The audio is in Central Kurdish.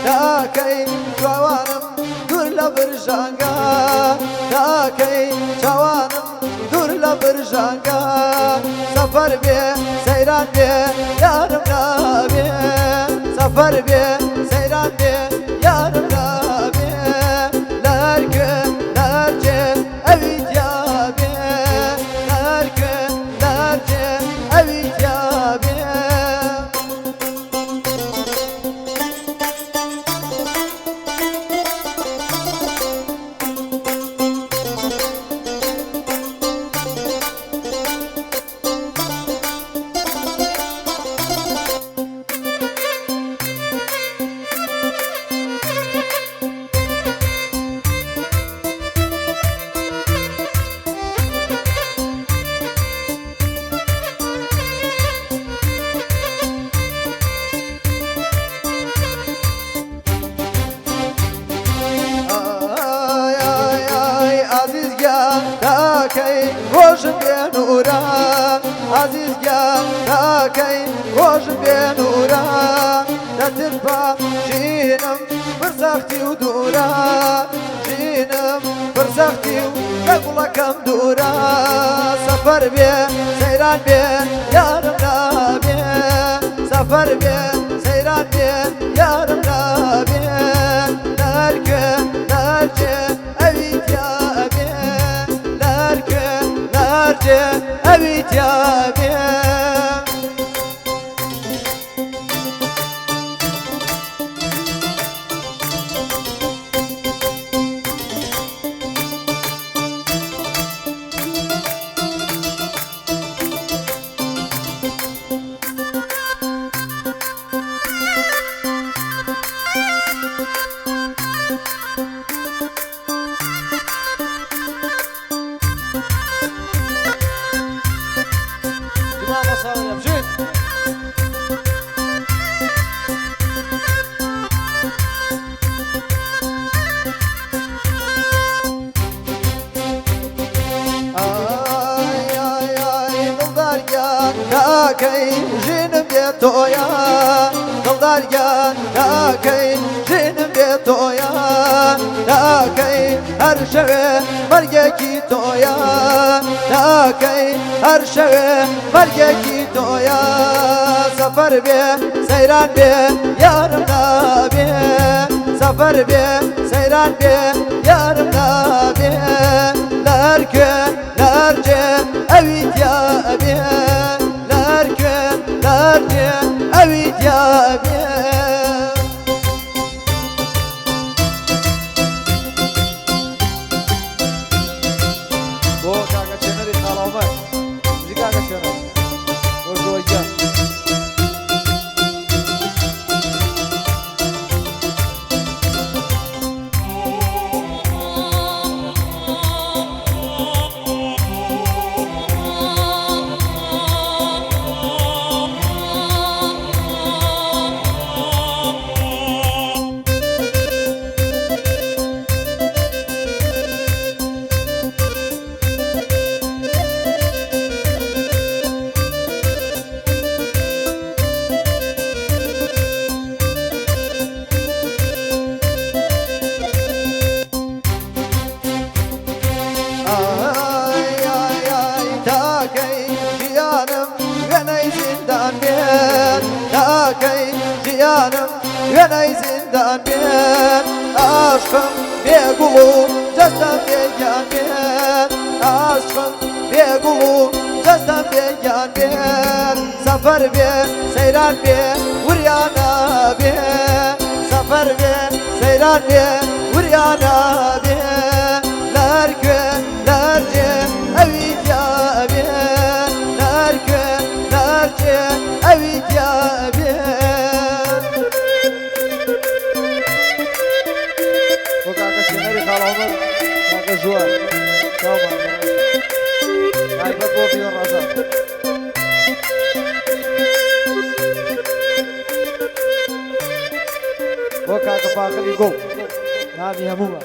داکەی جوانم دوور لە برژانگە داکەی جوانم دوور لە برژانگە سەفەر بێ سەیران بێ یارم نابێ سەفەر بێ سەیران بێ یارم نابێ لەرکە لەرجێ ئەوی دیابێ لەرکە لەرجێ ئەوی دیابێ داکەی ڕۆژم بێ نورە عەزیز گیان داکەی ڕۆژم بێ نورە دەتربە ژینم پرسەختی و دوورە ژینم پرسەختی و لەگوڵەکەم دوورە سەفەر بێ سەیران بێ یارم نابێ سەفەر بێ سەیران بێ یارم نابێ لەرکە لەرجێ ئەوی دیابێ لەرکە لەرجێ ئەوی دیابێ داکەی ژینم بێ تۆیە دڵداریان داکەی ژینم بێ تۆیە داکەی هەر شەوێ مەرگێکی تۆیە داکەی هەر شەوێ مەرگێکی تۆیە سەفەر بێ سەیران بێ یارم نابێ سەفەر بێ سەیران بێ یارم نابێ لەرکە لەرجێ ئەوی دیابێ لەرکە لەرجێ ئەوی دیابێ بۆ کاکە چێنەری خاڵاومەر بژی کاکە چێنەر بۆ ژۆیگیان داکەی ژیانم وێنەی زیندان بێن عاشقم بێگوڵ و جەستەم بێگیان بێن عاشقم بێگوڵ و جەستەم بێگیان بێن سەفەر بێ سەیران بێ وریانە بێ سەفەر بێ سەیران بێ وریانە بێ لەرکە لەرجێ ئەوی دیابێ لەرکە لەرجێ ئەوی دیابێ بۆ کاکە سێنەری خاڵاومەر کاکە ژوار چاومان تایبەت بۆ بیۆ ڕەزا بۆ کاکە فاقری گوڵ نامی هەموومە